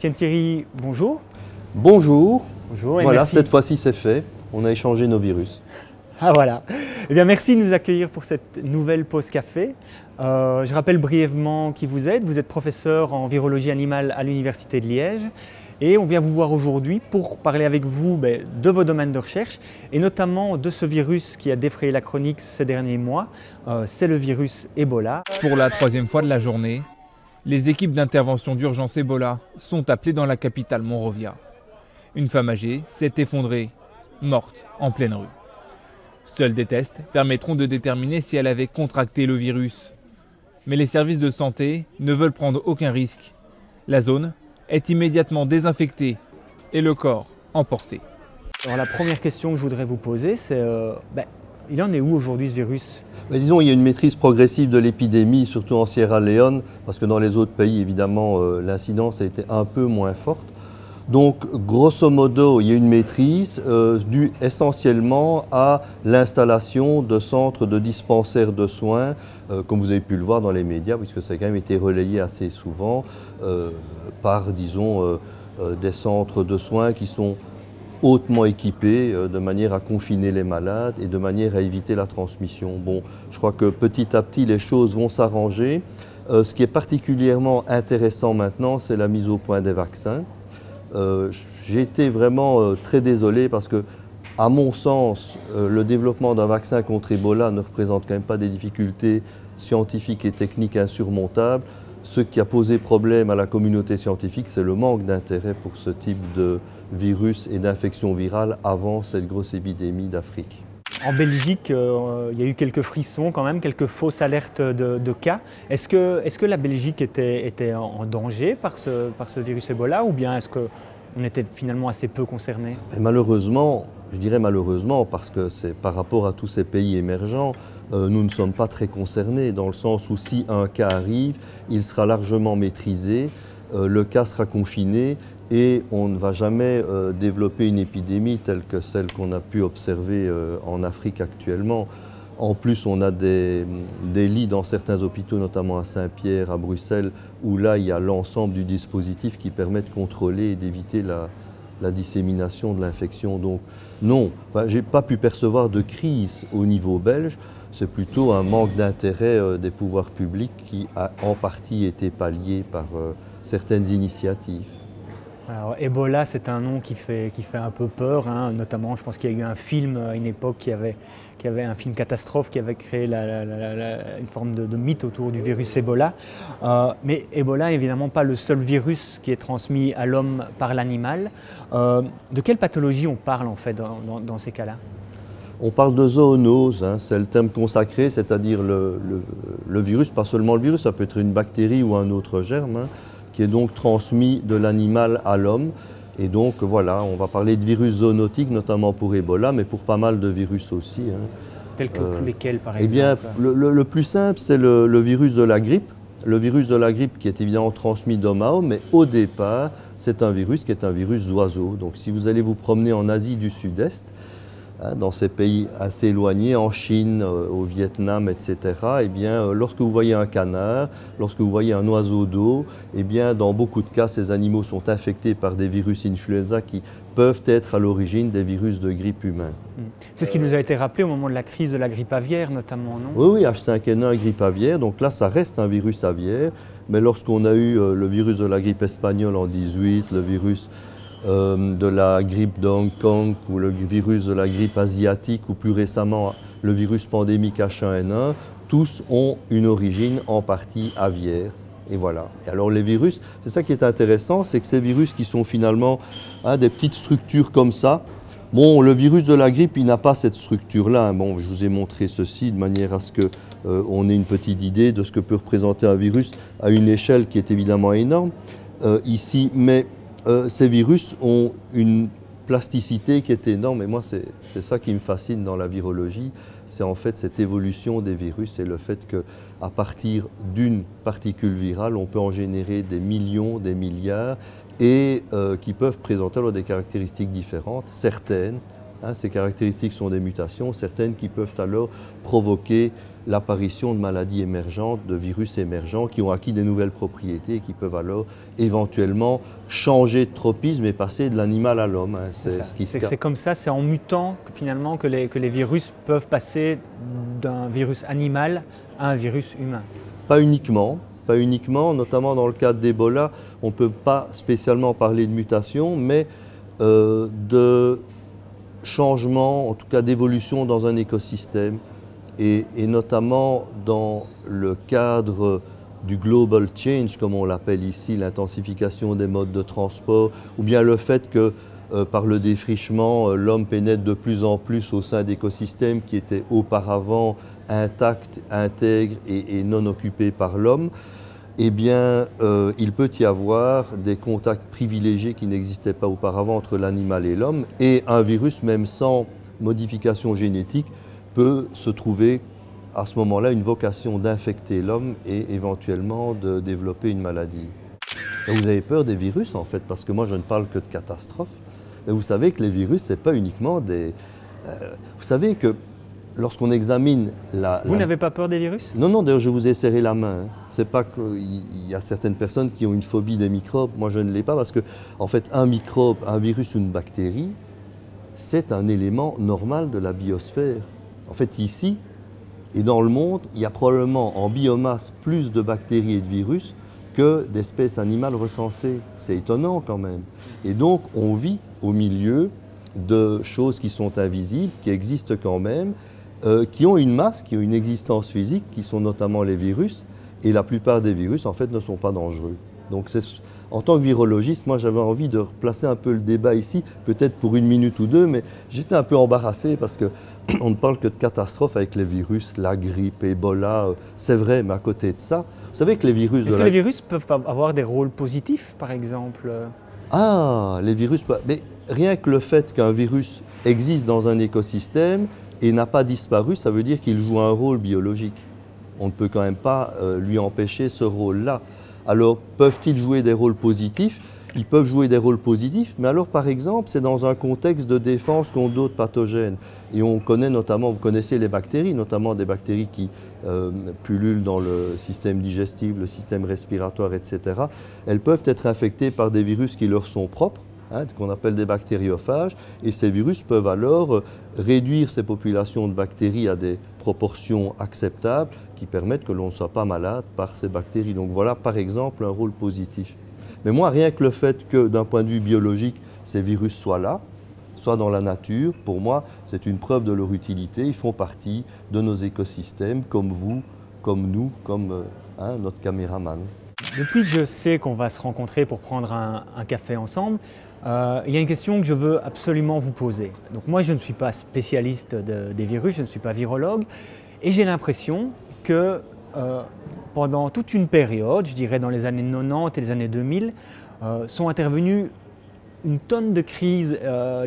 Étienne Thierry, bonjour. Bonjour. Bonjour et voilà, merci. cette fois-ci c'est fait. On a échangé nos virus. Ah voilà. Eh bien, merci de nous accueillir pour cette nouvelle pause café. Je rappelle brièvement qui vous êtes. Vous êtes professeur en virologie animale à l'Université de Liège. Et on vient vous voir aujourd'hui pour parler avec vous de vos domaines de recherche et notamment de ce virus qui a défrayé la chronique ces derniers mois. C'est le virus Ebola. Pour la troisième fois de la journée, les équipes d'intervention d'urgence Ebola sont appelées dans la capitale Monrovia. Une femme âgée s'est effondrée, morte en pleine rue. Seuls des tests permettront de déterminer si elle avait contracté le virus. Mais les services de santé ne veulent prendre aucun risque. La zone est immédiatement désinfectée et le corps emporté. Alors la première question que je voudrais vous poser, c'est il en est où aujourd'hui ce virus ? Disons, il y a une maîtrise progressive de l'épidémie, surtout en Sierra Leone, parce que dans les autres pays, évidemment, l'incidence a été un peu moins forte. Donc, grosso modo, il y a une maîtrise due essentiellement à l'installation de centres de dispensaires de soins, comme vous avez pu le voir dans les médias, puisque ça a quand même été relayé assez souvent par, disons, des centres de soins qui sont hautement équipés de manière à confiner les malades et de manière à éviter la transmission. Bon, je crois que petit à petit, les choses vont s'arranger. Ce qui est particulièrement intéressant maintenant, c'est la mise au point des vaccins. J'ai été vraiment très désolé parce que, à mon sens, le développement d'un vaccin contre Ebola ne représente quand même pas des difficultés scientifiques et techniques insurmontables. Ce qui a posé problème à la communauté scientifique, c'est le manque d'intérêt pour ce type de virus et d'infection virale avant cette grosse épidémie d'Afrique. En Belgique, il y a eu quelques frissons quand même, quelques fausses alertes de cas. Est-ce que la Belgique était en danger par ce virus Ebola ou bien est-ce qu'on était finalement assez peu concernés ? Malheureusement, je dirais malheureusement parce que c'est par rapport à tous ces pays émergents, nous ne sommes pas très concernés dans le sens où si un cas arrive, il sera largement maîtrisé, le cas sera confiné et on ne va jamais développer une épidémie telle que celle qu'on a pu observer en Afrique actuellement. En plus, on a des lits dans certains hôpitaux, notamment à Saint-Pierre, à Bruxelles, où là, il y a l'ensemble du dispositif qui permet de contrôler et d'éviter la dissémination de l'infection. Donc non, je n'ai pas pu percevoir de crise au niveau belge. C'est plutôt un manque d'intérêt des pouvoirs publics qui a en partie été pallié par certaines initiatives. Alors, Ebola, c'est un nom qui fait un peu peur, hein. Notamment, je pense qu'il y a eu un film à une époque qui avait un film catastrophe qui avait créé une forme de mythe autour du virus Ebola. Mais Ebola n'est évidemment pas le seul virus qui est transmis à l'homme par l'animal. De quelle pathologie on parle en fait dans ces cas-là ? On parle de zoonose, hein, c'est le terme consacré, c'est-à-dire le virus, pas seulement le virus, ça peut être une bactérie ou un autre germe, hein, qui est donc transmis de l'animal à l'homme. Et donc voilà, on va parler de virus zoonotiques, notamment pour Ebola, mais pour pas mal de virus aussi. Hein. Tels que lesquels par exemple ? Eh bien, le plus simple, c'est le virus de la grippe. Le virus de la grippe qui est évidemment transmis d'homme à homme, mais au départ, c'est un virus qui est un virus d'oiseau. Donc si vous allez vous promener en Asie du Sud-Est, dans ces pays assez éloignés, en Chine, au Vietnam, etc., eh bien, lorsque vous voyez un canard, lorsque vous voyez un oiseau d'eau, eh bien, dans beaucoup de cas, ces animaux sont infectés par des virus influenza qui peuvent être à l'origine des virus de grippe humains. C'est ce qui nous a été rappelé au moment de la crise de la grippe aviaire notamment, non ? Oui, H5N1, grippe aviaire, donc là, ça reste un virus aviaire, mais lorsqu'on a eu le virus de la grippe espagnole en 18, le virus de la grippe de Hong Kong ou le virus de la grippe asiatique ou plus récemment le virus pandémique H1N1, tous ont une origine en partie aviaire. Et voilà. Et alors les virus, c'est ça qui est intéressant, c'est que ces virus qui sont finalement des petites structures comme ça, bon, le virus de la grippe, il n'a pas cette structure-là. Bon, je vous ai montré ceci de manière à ce qu'on ait une petite idée de ce que peut représenter un virus à une échelle qui est évidemment énorme ici, mais ces virus ont une plasticité qui est énorme et moi c'est ça qui me fascine dans la virologie, c'est en fait cette évolution des virus et le fait qu'à partir d'une particule virale, on peut en générer des millions, des milliards et qui peuvent présenter alors des caractéristiques différentes, certaines Hein, ces caractéristiques sont des mutations, certaines qui peuvent alors provoquer l'apparition de maladies émergentes, de virus émergents qui ont acquis des nouvelles propriétés et qui peuvent alors éventuellement changer de tropisme et passer de l'animal à l'homme. Hein. C'est comme ça, c'est en mutant finalement que les virus peuvent passer d'un virus animal à un virus humain. Pas uniquement, notamment dans le cadre d'Ebola, on ne peut pas spécialement parler de mutation, mais de changement, en tout cas d'évolution dans un écosystème. Et notamment dans le cadre du global change, comme on l'appelle ici, l'intensification des modes de transport, ou bien le fait que par le défrichement, l'homme pénètre de plus en plus au sein d'écosystèmes qui étaient auparavant intacts, intègres et non occupés par l'homme, eh bien, il peut y avoir des contacts privilégiés qui n'existaient pas auparavant entre l'animal et l'homme, et un virus, même sans modification génétique, peut se trouver à ce moment-là une vocation d'infecter l'homme et éventuellement de développer une maladie. Et vous avez peur des virus en fait, parce que moi je ne parle que de catastrophes. Mais vous savez que les virus, ce n'est pas uniquement des... vous savez que lorsqu'on examine la... Vous n'avez pas peur des virus? Non, non, d'ailleurs je vous ai serré la main. Hein. C'est pas qu'il y a certaines personnes qui ont une phobie des microbes, moi je ne l'ai pas parce que en fait un microbe, un virus ou une bactérie, c'est un élément normal de la biosphère. En fait, ici et dans le monde, il y a probablement en biomasse plus de bactéries et de virus que d'espèces animales recensées. C'est étonnant quand même. Et donc, on vit au milieu de choses qui sont invisibles, qui existent quand même, qui ont une masse, qui ont une existence physique, qui sont notamment les virus. Et la plupart des virus, en fait, ne sont pas dangereux. Donc, en tant que virologiste, moi, j'avais envie de replacer un peu le débat ici, peut-être pour une minute ou deux, mais j'étais un peu embarrassé parce qu'on ne parle que de catastrophes avec les virus, la grippe, Ebola, c'est vrai, mais à côté de ça, vous savez que les virus... Est-ce que les virus peuvent avoir des rôles positifs, par exemple? Ah, les virus... Mais rien que le fait qu'un virus existe dans un écosystème et n'a pas disparu, ça veut dire qu'il joue un rôle biologique. On ne peut quand même pas lui empêcher ce rôle-là. Alors, peuvent-ils jouer des rôles positifs? Ils peuvent jouer des rôles positifs, mais alors, par exemple, c'est dans un contexte de défense contre d'autres pathogènes. Et on connaît notamment, vous connaissez les bactéries, notamment des bactéries qui pullulent dans le système digestif, le système respiratoire, etc. Elles peuvent être infectées par des virus qui leur sont propres, hein, qu'on appelle des bactériophages, et ces virus peuvent alors réduire ces populations de bactéries à des proportions acceptables qui permettent que l'on ne soit pas malade par ces bactéries. Donc voilà par exemple un rôle positif. Mais moi, rien que le fait que d'un point de vue biologique, ces virus soient là, soient dans la nature, pour moi, c'est une preuve de leur utilité. Ils font partie de nos écosystèmes, comme vous, comme nous, comme notre caméraman. Depuis que je sais qu'on va se rencontrer pour prendre un café ensemble, il y a une question que je veux absolument vous poser. Donc moi, je ne suis pas spécialiste des virus, je ne suis pas virologue, et j'ai l'impression que pendant toute une période, je dirais dans les années 90 et les années 2000, sont intervenues une tonne de crises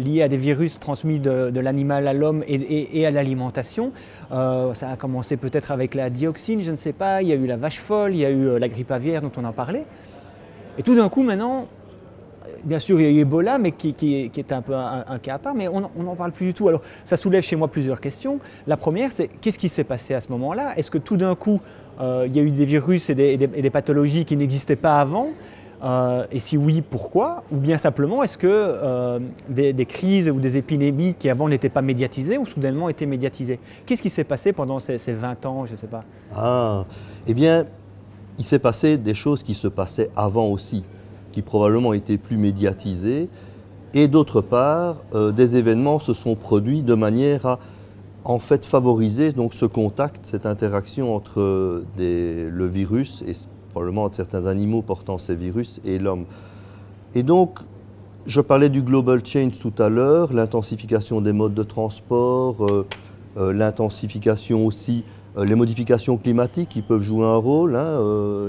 liées à des virus transmis de l'animal à l'homme et à l'alimentation. Ça a commencé peut-être avec la dioxine, je ne sais pas, il y a eu la vache folle, il y a eu la grippe aviaire dont on en parlait. Et tout d'un coup maintenant, bien sûr, il y a eu Ebola, mais qui est un peu un cas à part, mais on n'en parle plus du tout. Alors, ça soulève chez moi plusieurs questions. La première, c'est qu'est-ce qui s'est passé à ce moment-là? Est-ce que tout d'un coup, il y a eu des virus et des pathologies qui n'existaient pas avant? Et si oui, pourquoi? Ou bien simplement, est-ce que des crises ou des épidémies qui avant n'étaient pas médiatisées ou soudainement étaient médiatisées? Qu'est-ce qui s'est passé pendant ces 20 ans, je ne sais pas? Ah, eh bien, il s'est passé des choses qui se passaient avant aussi, qui probablement étaient plus médiatisées, et d'autre part, des événements se sont produits de manière à en fait favoriser donc, ce contact, cette interaction entre le virus et probablement entre certains animaux portant ces virus et l'homme. Et donc, je parlais du global change tout à l'heure, l'intensification des modes de transport, l'intensification aussi, les modifications climatiques qui peuvent jouer un rôle, hein,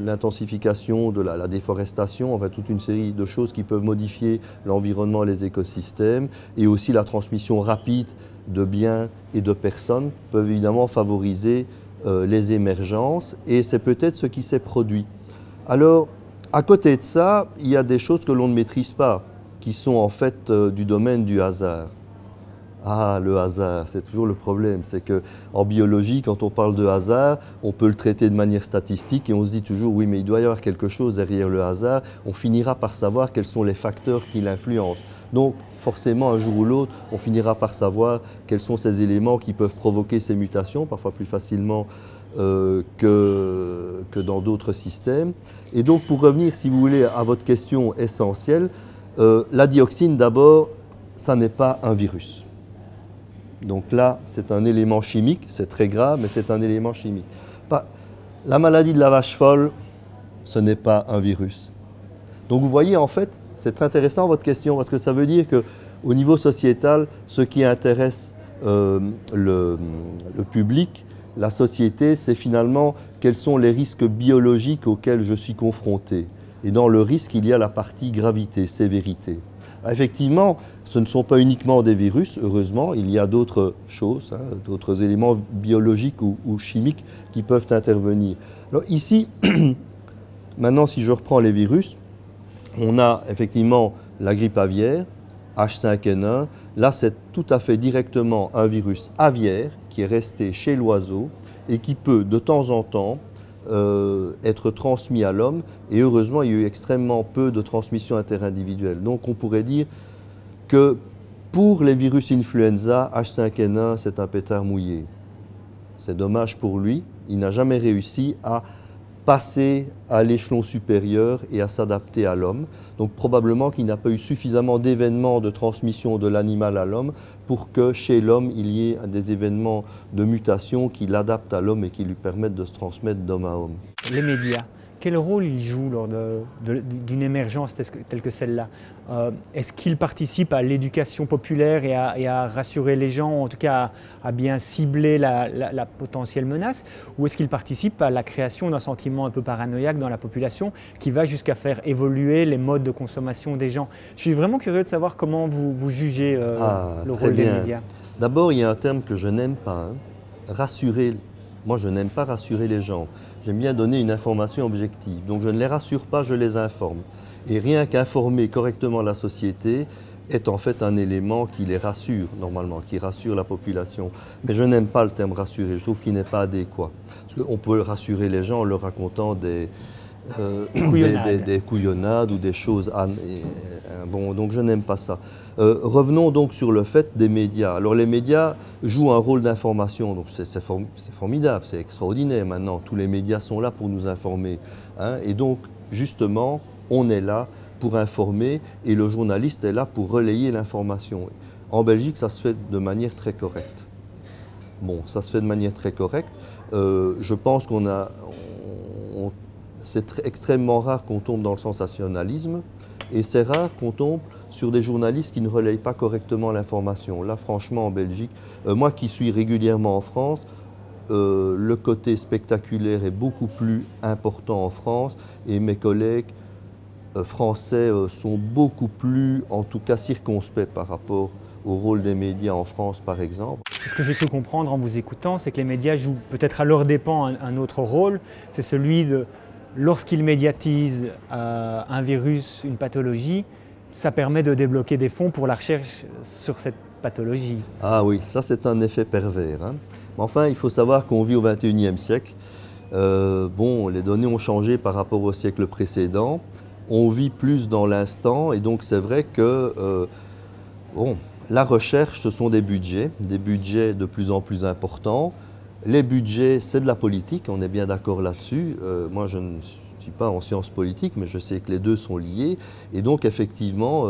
l'intensification de la déforestation, enfin toute une série de choses qui peuvent modifier l'environnement et les écosystèmes, et aussi la transmission rapide de biens et de personnes peuvent évidemment favoriser les émergences, et c'est peut-être ce qui s'est produit. Alors, à côté de ça, il y a des choses que l'on ne maîtrise pas, qui sont en fait du domaine du hasard. Ah, le hasard, c'est toujours le problème. C'est qu'en biologie, quand on parle de hasard, on peut le traiter de manière statistique et on se dit toujours, oui, mais il doit y avoir quelque chose derrière le hasard. On finira par savoir quels sont les facteurs qui l'influencent. Donc, forcément, un jour ou l'autre, on finira par savoir quels sont ces éléments qui peuvent provoquer ces mutations, parfois plus facilement que dans d'autres systèmes. Et donc, pour revenir, si vous voulez, à votre question essentielle, la dioxine, d'abord, ça n'est pas un virus. Donc là, c'est un élément chimique, c'est très grave, mais c'est un élément chimique. La maladie de la vache folle, ce n'est pas un virus. Donc vous voyez, en fait, c'est intéressant votre question, parce que ça veut dire qu'au niveau sociétal, ce qui intéresse le public, la société, c'est finalement quels sont les risques biologiques auxquels je suis confronté. Et dans le risque, il y a la partie gravité, sévérité. Effectivement, ce ne sont pas uniquement des virus, heureusement, il y a d'autres choses, d'autres éléments biologiques ou chimiques qui peuvent intervenir. Alors ici, maintenant si je reprends les virus, on a effectivement la grippe aviaire, H5N1, là c'est tout à fait directement un virus aviaire qui est resté chez l'oiseau et qui peut de temps en temps être transmis à l'homme, et heureusement il y a eu extrêmement peu de transmission interindividuelle. Donc on pourrait dire que pour les virus influenza, H5N1 c'est un pétard mouillé. C'est dommage pour lui, il n'a jamais réussi à passer à l'échelon supérieur et à s'adapter à l'homme. Donc probablement qu'il n'a pas eu suffisamment d'événements de transmission de l'animal à l'homme pour que chez l'homme il y ait des événements de mutation qui l'adaptent à l'homme et qui lui permettent de se transmettre d'homme à homme. Les médias, quel rôle ils jouent lors d'une émergence telle que celle-là? Est-ce qu'ils participent à l'éducation populaire et à rassurer les gens, en tout cas à bien cibler la potentielle menace? Ou est-ce qu'ils participent à la création d'un sentiment un peu paranoïaque dans la population qui va jusqu'à faire évoluer les modes de consommation des gens? Je suis vraiment curieux de savoir comment vous jugez le rôle des médias. D'abord, il y a un terme que je n'aime pas, rassurer. Moi, je n'aime pas rassurer les gens. J'aime bien donner une information objective. Donc je ne les rassure pas, je les informe. Et rien qu'informer correctement la société est en fait un élément qui les rassure normalement, qui rassure la population. Mais je n'aime pas le terme rassurer, je trouve qu'il n'est pas adéquat. Parce qu'on peut rassurer les gens en leur racontant des couillonnades ou des choses. Bon, donc je n'aime pas ça. Revenons donc sur le fait des médias. Alors les médias jouent un rôle d'information, donc c'est formidable, c'est extraordinaire maintenant. Tous les médias sont là pour nous informer. Et donc justement, on est là pour informer et le journaliste est là pour relayer l'information. En Belgique, ça se fait de manière très correcte. Bon, ça se fait de manière très correcte. Je pense c'est extrêmement rare qu'on tombe dans le sensationnalisme et c'est rare qu'on tombe sur des journalistes qui ne relayent pas correctement l'information. Là, franchement, en Belgique, moi qui suis régulièrement en France, le côté spectaculaire est beaucoup plus important en France et mes collègues français sont beaucoup plus, en tout cas, circonspects par rapport au rôle des médias en France, par exemple. Ce que j'ai pu comprendre en vous écoutant, c'est que les médias jouent peut-être à leur dépens un autre rôle, c'est celui de, lorsqu'ils médiatisent un virus, une pathologie, ça permet de débloquer des fonds pour la recherche sur cette pathologie. Ah oui, ça c'est un effet pervers. Mais enfin, il faut savoir qu'on vit au XXIe siècle. Bon, les données ont changé par rapport au siècle précédent. On vit plus dans l'instant et donc c'est vrai que bon, la recherche, ce sont des budgets de plus en plus importants. Les budgets, c'est de la politique, on est bien d'accord là-dessus. Moi, je ne suis pas en sciences politiques, mais je sais que les deux sont liés. Et donc, effectivement,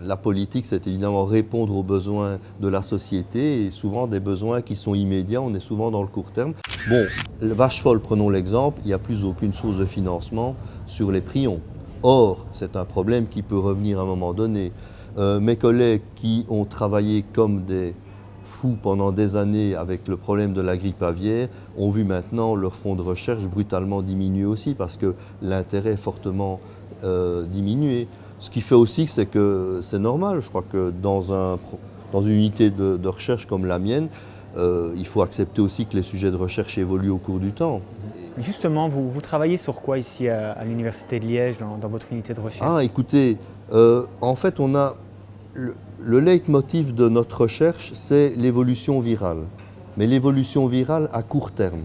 la politique, c'est évidemment répondre aux besoins de la société, et souvent des besoins qui sont immédiats, on est souvent dans le court terme. Bon, vache folle, prenons l'exemple, il n'y a plus aucune source de financement sur les prions. Or, c'est un problème qui peut revenir à un moment donné. Mes collègues qui ont travaillé comme des fous pendant des années avec le problème de la grippe aviaire ont vu maintenant leur fonds de recherche brutalement diminuer aussi parce que l'intérêt est fortement diminué. Ce qui fait aussi c'est que c'est normal. Je crois que dans une unité de recherche comme la mienne, il faut accepter aussi que les sujets de recherche évoluent au cours du temps. Justement, vous travaillez sur quoi ici à l'Université de Liège, dans votre unité de recherche? Ah, écoutez, en fait, on a le leitmotiv de notre recherche, c'est l'évolution virale. Mais l'évolution virale à court terme.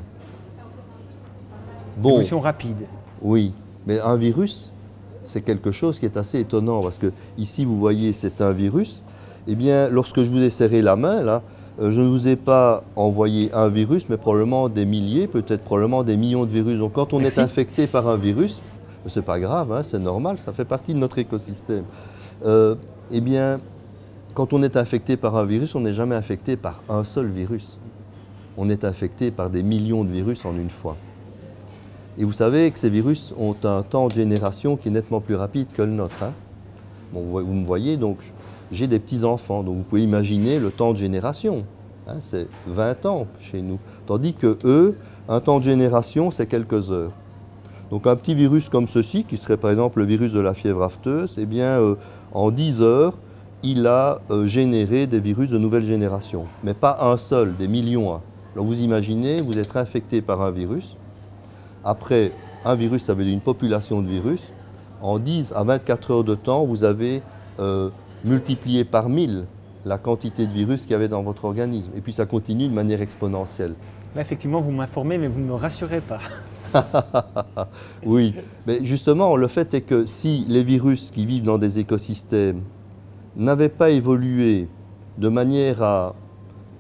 Bon, Évolution rapide. oui, mais un virus, c'est quelque chose qui est assez étonnant parce que ici, vous voyez, c'est un virus. Eh bien, lorsque je vous ai serré la main, là, je ne vous ai pas envoyé un virus, mais probablement des milliers, peut-être probablement des millions de virus. Donc, quand on est infecté par un virus, c'est pas grave, hein, c'est normal, ça fait partie de notre écosystème. Eh bien, quand on est infecté par un virus, on n'est jamais infecté par un seul virus. On est infecté par des millions de virus en une fois. Et vous savez que ces virus ont un temps de génération qui est nettement plus rapide que le nôtre. Hein. Bon, vous me voyez, donc j'ai des petits-enfants, donc vous pouvez imaginer le temps de génération. Hein, c'est 20 ans chez nous. Tandis que eux, un temps de génération, c'est quelques heures. Donc un petit virus comme ceci, qui serait par exemple le virus de la fièvre afteuse, eh bien, en 10 heures, il a généré des virus de nouvelle génération. Mais pas un seul, des millions. Alors vous imaginez, vous êtes infecté par un virus. Après, un virus, ça veut dire une population de virus. En 10 à 24 heures de temps, vous avez multiplié par 1000 la quantité de virus qu'il y avait dans votre organisme. Et puis ça continue de manière exponentielle. Là, effectivement, vous m'informez, mais vous ne me rassurez pas. Oui, mais justement, le fait est que si les virus qui vivent dans des écosystèmes n'avaient pas évolué de manière à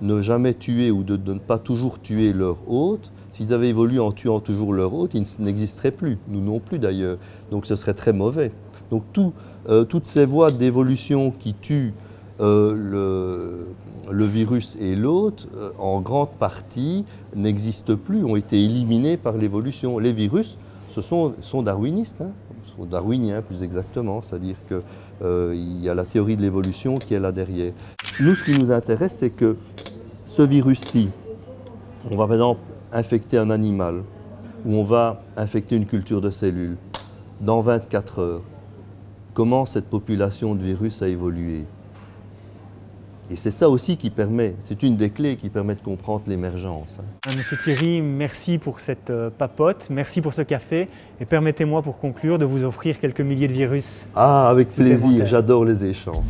ne jamais tuer ou de ne pas toujours tuer leur hôte, s'ils avaient évolué en tuant toujours leur hôte, ils n'existeraient plus, nous non plus d'ailleurs, donc ce serait très mauvais. Donc toutes ces voies d'évolution qui tuent le virus et l'hôte, en grande partie, n'existent plus, ont été éliminés par l'évolution. Les virus, sont darwinistes, hein, sont darwiniens plus exactement, c'est-à-dire qu'il y a la théorie de l'évolution qui est là derrière. Nous, ce qui nous intéresse, c'est que ce virus-ci, on va par exemple infecter un animal, ou on va infecter une culture de cellules, dans 24 heures, comment cette population de virus a évolué. Et c'est ça aussi qui permet, c'est une des clés qui permet de comprendre l'émergence. Monsieur Thierry, merci pour cette papote, merci pour ce café, et permettez-moi pour conclure de vous offrir quelques milliers de virus. Ah, avec plaisir, j'adore les échanges.